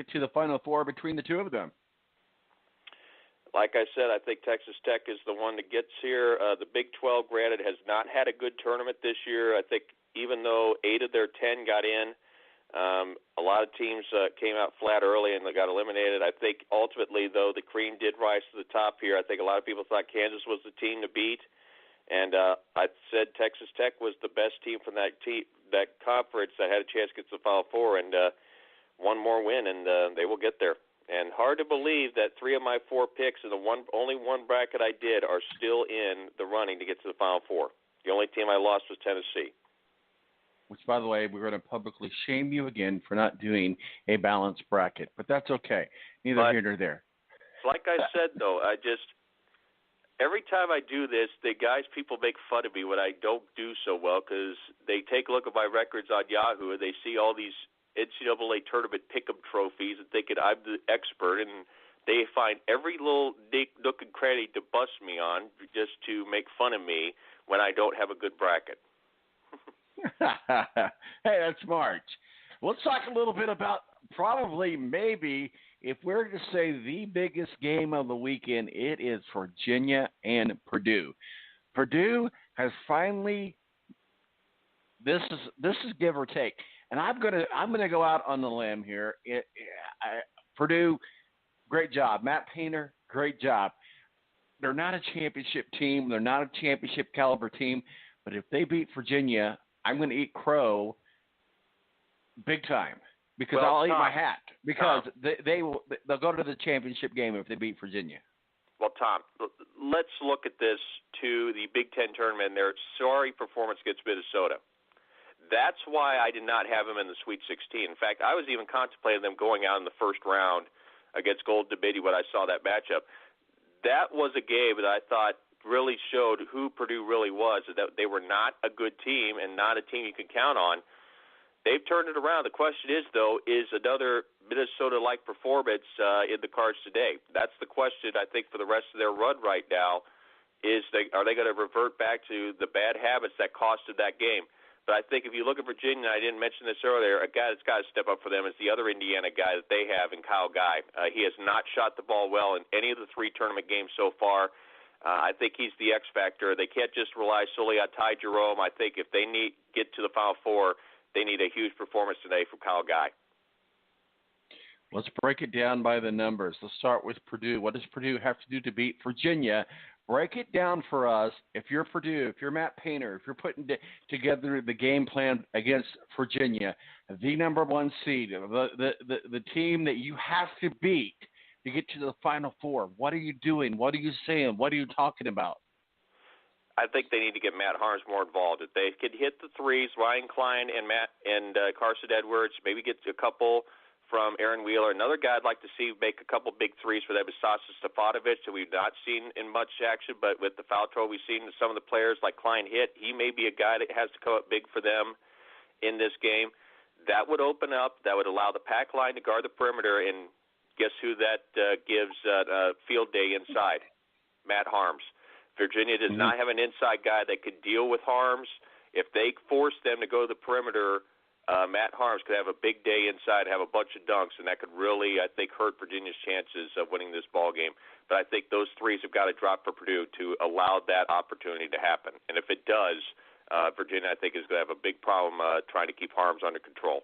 get to the Final Four between the two of them? Like I said, I think Texas Tech is the one that gets here. The Big 12, granted, has not had a good tournament this year. I think even though 8 of their 10 got in, a lot of teams came out flat early and they got eliminated. I think ultimately, though, the cream did rise to the top here. I think a lot of people thought Kansas was the team to beat, and I said Texas Tech was the best team from that conference that had a chance to get to the Final Four, and one more win, and they will get there. And hard to believe that 3 of my 4 picks in the only one bracket I did are still in the running to get to the Final Four. The only team I lost was Tennessee. Which, by the way, we're going to publicly shame you again for not doing a balanced bracket. But that's okay. Neither here nor there. Like I said, though, every time I do this, people make fun of me when I don't do so well because they take a look at my records on Yahoo and they see all these NCAA tournament pick'em trophies and thinking I'm the expert, and they find every little nook and cranny to bust me on just to make fun of me when I don't have a good bracket. Hey, that's smart. Let's talk a little bit about maybe, if we're to say the biggest game of the weekend, it is Virginia and Purdue. Purdue has finally, this is give or take, and I'm gonna go out on the limb here. Purdue, great job. Matt Painter, great job. They're not a championship team. They're not a championship caliber team. But if they beat Virginia, I'm going to eat crow big time because I'll eat my hat because they'll go to the championship game if they beat Virginia. Well, Tom, let's look at this to the Big Ten tournament and their sorry performance against Minnesota. That's why I did not have them in the Sweet 16. In fact, I was even contemplating them going out in the first round against Golden Dominion when I saw that matchup. That was a game that I thought really showed who Purdue really was, that they were not a good team and not a team you can count on. They've turned it around. The question is, though, is another Minnesota-like performance in the cards today? That's the question, I think, for the rest of their run right now, are they going to revert back to the bad habits that costed that game? But I think if you look at Virginia, I didn't mention this earlier, a guy that's got to step up for them is the other Indiana guy that they have in Kyle Guy. He has not shot the ball well in any of the 3 tournament games so far. I think he's the X factor. They can't just rely solely on Ty Jerome. I think if they get to the Final Four, they need a huge performance today from Kyle Guy. Let's break it down by the numbers. Let's start with Purdue. What does Purdue have to do to beat Virginia? Break it down for us. If you're Purdue, if you're Matt Painter, if you're putting together the game plan against Virginia, the number 1 seed, the team that you have to beat to get to the Final Four, what are you doing? What are you saying? What are you talking about? I think they need to get Matt Harms more involved. If they could hit the threes, Ryan Klein and Carson Edwards, maybe get a couple from Aaron Wheeler. Another guy I'd like to see make a couple big threes for them is Sasa Stefanovic, that we've not seen in much action, but with the foul trouble we've seen some of the players like Klein hit, he may be a guy that has to come up big for them in this game. That would open up. That would allow the pack line to guard the perimeter, and guess who that gives field day inside? Matt Harms. Virginia does not have an inside guy that could deal with Harms. If they force them to go to the perimeter, Matt Harms could have a big day inside, have a bunch of dunks, and that could really, I think, hurt Virginia's chances of winning this ball game. But I think those threes have got to drop for Purdue to allow that opportunity to happen. And if it does, Virginia, I think, is going to have a big problem trying to keep Harms under control.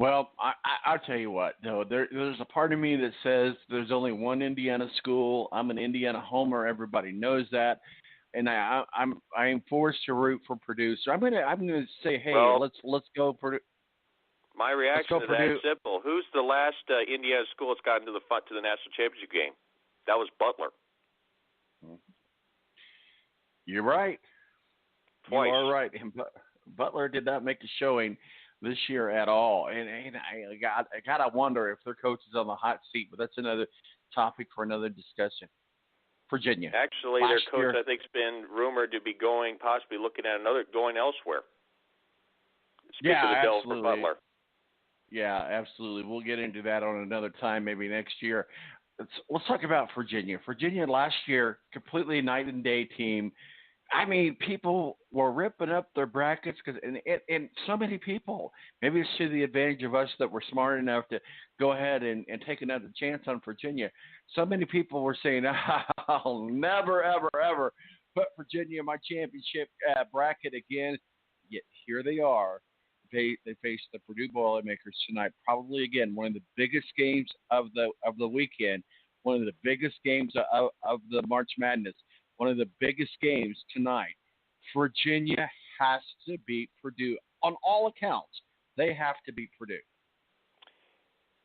Well, I'll tell you what, though. There's a part of me that says there's only one Indiana school. I'm an Indiana homer. Everybody knows that. And I'm forced to root for Purdue. So I'm gonna say, hey, let's go Purdue. My reaction to that is simple. Who's the last Indiana school that's gotten to the national championship game? That was Butler. You're right. Twice. You are right. And Butler did not make a showing this year at all. And I gotta wonder if their coach is on the hot seat. But that's another topic for another discussion. Virginia. Actually, their coach, I think, has been rumored to be possibly looking at going elsewhere. Speak of the devil for Butler. Yeah, absolutely. We'll get into that on another time, maybe next year. Let's talk about Virginia. Virginia last year, completely night and day team. I mean, people were ripping up their brackets and so many people. Maybe it's to the advantage of us that were smart enough to go ahead and take another chance on Virginia. So many people were saying, "I'll never, ever, ever put Virginia in my championship bracket again." Yet here they are. They face the Purdue Boilermakers tonight. Probably again one of the biggest games of the weekend. One of the biggest games of the March Madness. One of the biggest games tonight. Virginia has to beat Purdue on all accounts. They have to beat Purdue.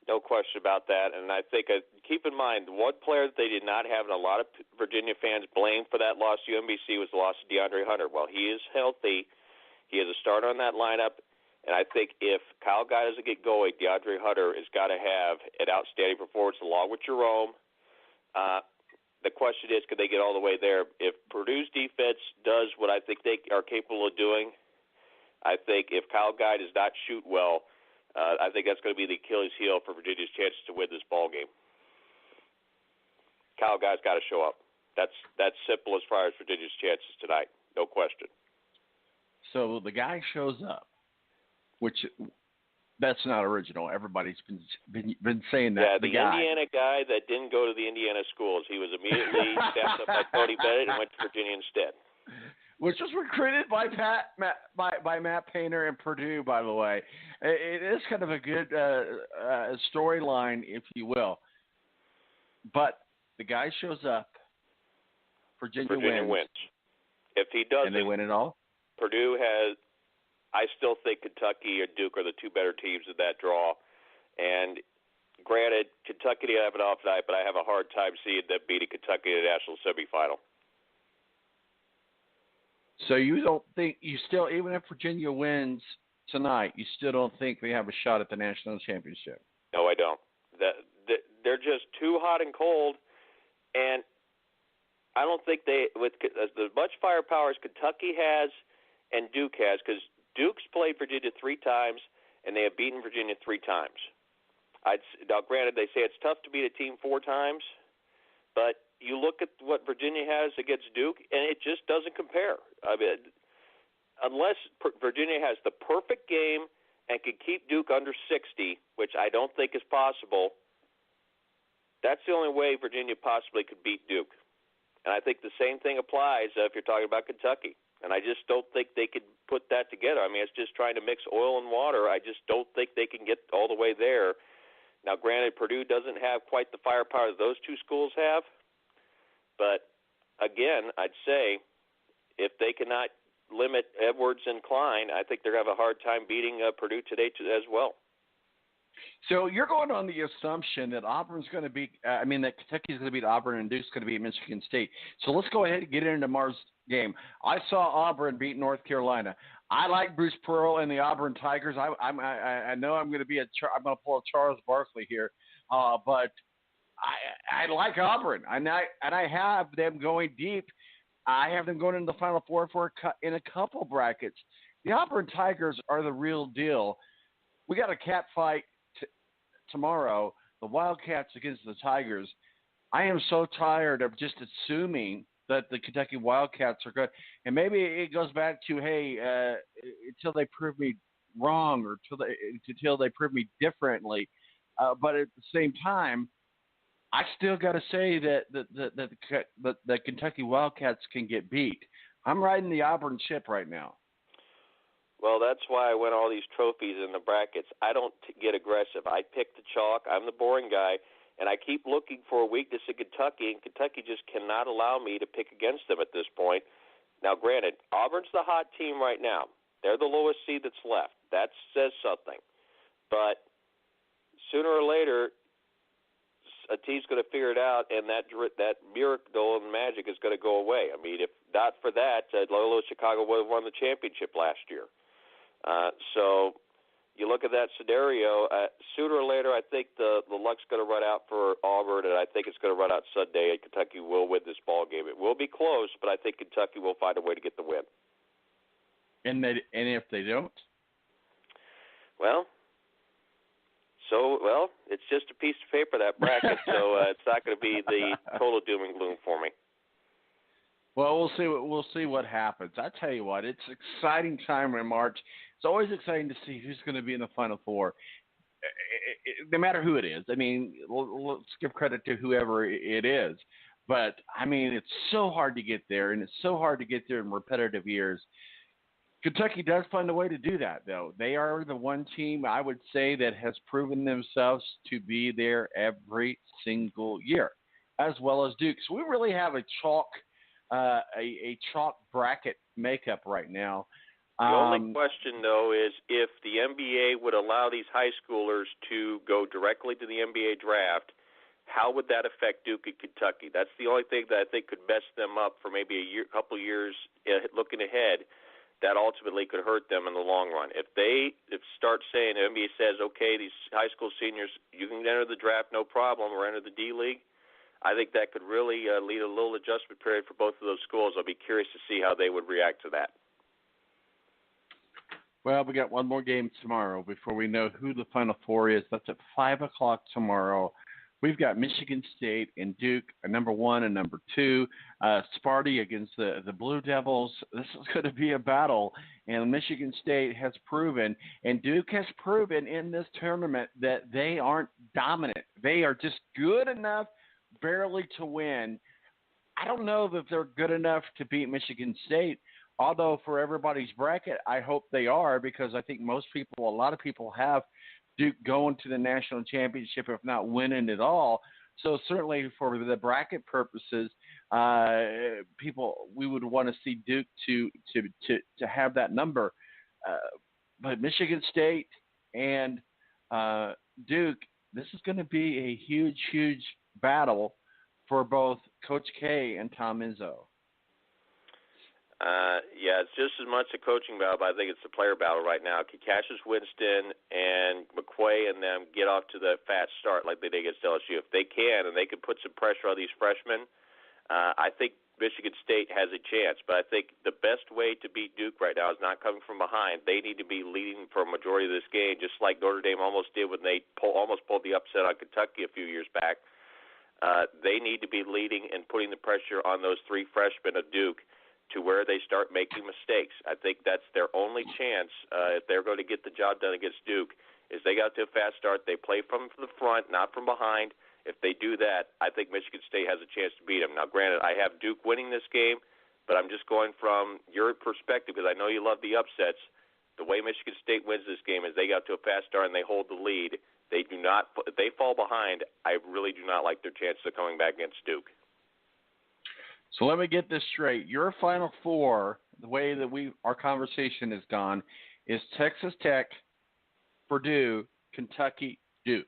No question about that. And I think, keep in mind, one player that they did not have, and a lot of Virginia fans blamed for that loss to UMBC, was the loss of DeAndre Hunter. Well, he is healthy. He is a starter on that lineup. And I think if Kyle Guy doesn't get going, DeAndre Hunter has got to have an outstanding performance along with Jerome. The question is, could they get all the way there? If Purdue's defense does what I think they are capable of doing, I think if Kyle Guy does not shoot well, I think that's going to be the Achilles heel for Virginia's chances to win this ball game. Kyle Guy's got to show up. That's simple as far as Virginia's chances tonight, no question. So the guy shows up, which that's not original. Everybody's been saying that. Yeah, the Indiana guy that didn't go to the Indiana schools. He was immediately snapped up by Tony Bennett and went to Virginia instead. Which was recruited by Matt Painter and Purdue, by the way. It is kind of a good storyline, if you will. But the guy shows up. Virginia wins. If he doesn't, and they win it all. Purdue has. I still think Kentucky or Duke are the two better teams in that draw. And granted, Kentucky did have an off night, but I have a hard time seeing them beating Kentucky in the national semifinal. So you don't think even if Virginia wins tonight, you still don't think they have a shot at the national championship? No, I don't. They're just too hot and cold, and I don't think they, with as much firepower as Kentucky has and Duke has, because Duke's played Virginia 3 times, and they have beaten Virginia 3 times. Now, granted, they say it's tough to beat a team 4 times, but you look at what Virginia has against Duke, and it just doesn't compare. I mean, unless Virginia has the perfect game and can keep Duke under 60, which I don't think is possible, that's the only way Virginia possibly could beat Duke. And I think the same thing applies if you're talking about Kentucky. And I just don't think they could put that together. I mean, it's just trying to mix oil and water. I just don't think they can get all the way there. Now, granted, Purdue doesn't have quite the firepower that those two schools have. But, again, I'd say if they cannot limit Edwards and Klein, I think they're going to have a hard time beating Purdue today as well. So you're going on the assumption that Auburn's going to beat that Kentucky's going to beat Auburn and Duke's going to beat Michigan State. So let's go ahead and get into tomorrow's game. I saw Auburn beat North Carolina. I like Bruce Pearl and the Auburn Tigers. I know I'm going to I'm going to pull a Charles Barkley here, but I like Auburn, and I have them going deep. I have them going into the Final Four in a couple brackets. The Auburn Tigers are the real deal. We got a cat fight tomorrow, the Wildcats against the Tigers. I am so tired of just assuming that the Kentucky Wildcats are good. And maybe it goes back to, until they prove me wrong or until they prove me differently. But at the same time, I still got to say that the Kentucky Wildcats can get beat. I'm riding the Auburn ship right now. Well, that's why I win all these trophies in the brackets. I don't get aggressive. I pick the chalk. I'm the boring guy, and I keep looking for a weakness in Kentucky, and Kentucky just cannot allow me to pick against them at this point. Now, granted, Auburn's the hot team right now. They're the lowest seed that's left. That says something. But sooner or later, a team's going to figure it out, and that miracle and magic is going to go away. I mean, if not for that, Loyola Chicago would have won the championship last year. So you look at that scenario, sooner or later I think the luck's going to run out for Auburn, and I think it's going to run out Sunday, and Kentucky will win this ball game. It will be close, but I think Kentucky will find a way to get the win. And if they don't? Well, it's just a piece of paper, that bracket, so it's not going to be the total doom and gloom for me. Well, we'll see what happens. I tell you what, it's exciting time in March. It's always exciting to see who's going to be in the Final Four, no matter who it is. I mean, let's give credit to whoever it is. But I mean, it's so hard to get there, and it's so hard to get there in repetitive years. Kentucky does find a way to do that, though. They are the one team I would say that has proven themselves to be there every single year, as well as Duke. So we really have a chalk bracket makeup right now. The only question, though, is if the NBA would allow these high schoolers to go directly to the NBA draft, how would that affect Duke and Kentucky? That's the only thing that I think could mess them up for maybe couple years looking ahead. That ultimately could hurt them in the long run. If start saying, the NBA says, okay, these high school seniors, you can enter the draft, no problem, or enter the D League, I think that could really lead a little adjustment period for both of those schools. I'll be curious to see how they would react to that. Well, we got one more game tomorrow before we know who the Final Four is. That's at 5 o'clock tomorrow. We've got Michigan State and Duke, number 1 and number 2. Sparty against the Blue Devils. This is going to be a battle, and Michigan State has proven, and Duke has proven in this tournament that they aren't dominant. They are just good enough barely to win. I don't know if they're good enough to beat Michigan State, although for everybody's bracket, I hope they are, because I think a lot of people have Duke going to the national championship, if not winning it all. So certainly for the bracket purposes, we would want to see Duke to have that number. But Michigan State and Duke, this is going to be a huge, huge battle for both Coach K and Tom Izzo. Yeah, it's just as much a coaching battle, but I think it's a player battle right now. Can Cassius Winston and McQuay and them get off to the fast start like they did against LSU? If they can, and they can put some pressure on these freshmen, I think Michigan State has a chance. But I think the best way to beat Duke right now is not coming from behind. They need to be leading for a majority of this game, just like Notre Dame almost did when they almost pulled the upset on Kentucky a few years back. They need to be leading and putting the pressure on those three freshmen of Duke to where they start making mistakes. I think that's their only chance if they're going to get the job done against Duke, is they got to a fast start. They play from the front, not from behind. If they do that, I think Michigan State has a chance to beat them. Now, granted, I have Duke winning this game, but I'm just going from your perspective because I know you love the upsets. The way Michigan State wins this game is they got to a fast start and they hold the lead. They do not. If they fall behind, I really do not like their chances of coming back against Duke. So let me get this straight. Your Final Four, the way that our conversation has gone, is Texas Tech, Purdue, Kentucky, Duke.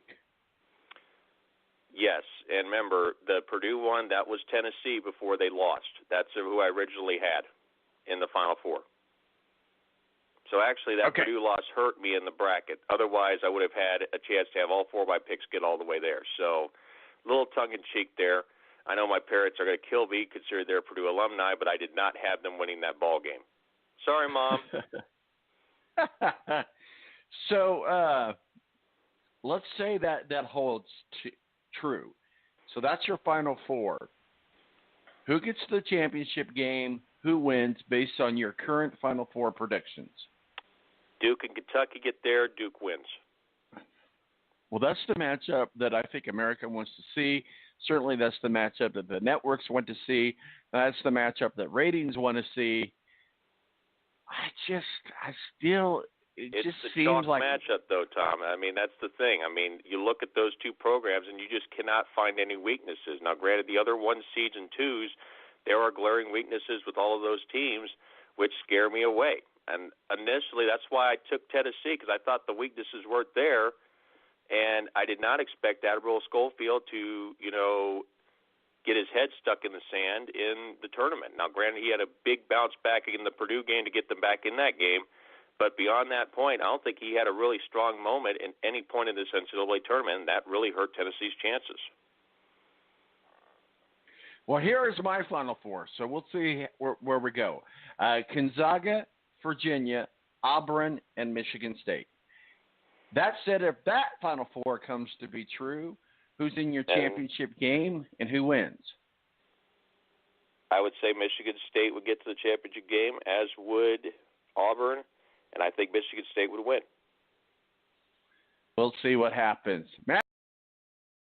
Yes, and remember, the Purdue one, that was Tennessee before they lost. That's who I originally had in the Final Four. So actually, that Purdue loss hurt me in the bracket. Otherwise, I would have had a chance to have all 4 of my picks get all the way there. So a little tongue-in-cheek there. I know my parents are going to kill me, considering they're Purdue alumni, but I did not have them winning that ball game. Sorry, Mom. So let's say that holds true. So that's your Final Four. Who gets the championship game? Who wins based on your current Final Four predictions? Duke and Kentucky get there. Duke wins. Well, that's the matchup that I think America wants to see. Certainly that's the matchup that the networks want to see. That's the matchup that ratings want to see. It just seems like a matchup, though, Tom. I mean, that's the thing. I mean, you look at those two programs, and you just cannot find any weaknesses. Now, granted, the other 1 seeds and 2s, there are glaring weaknesses with all of those teams, which scare me away. And initially, that's why I took Tennessee, because I thought the weaknesses weren't there. And I did not expect Admiral Schofield to, get his head stuck in the sand in the tournament. Now, granted, he had a big bounce back in the Purdue game to get them back in that game. But beyond that point, I don't think he had a really strong moment in any point in this NCAA tournament, and that really hurt Tennessee's chances. Well, here is my Final Four, so we'll see where we go. Gonzaga, Virginia, Auburn, and Michigan State. That said, if that Final Four comes to be true, who's in your championship game and who wins? I would say Michigan State would get to the championship game, as would Auburn, and I think Michigan State would win. We'll see what happens.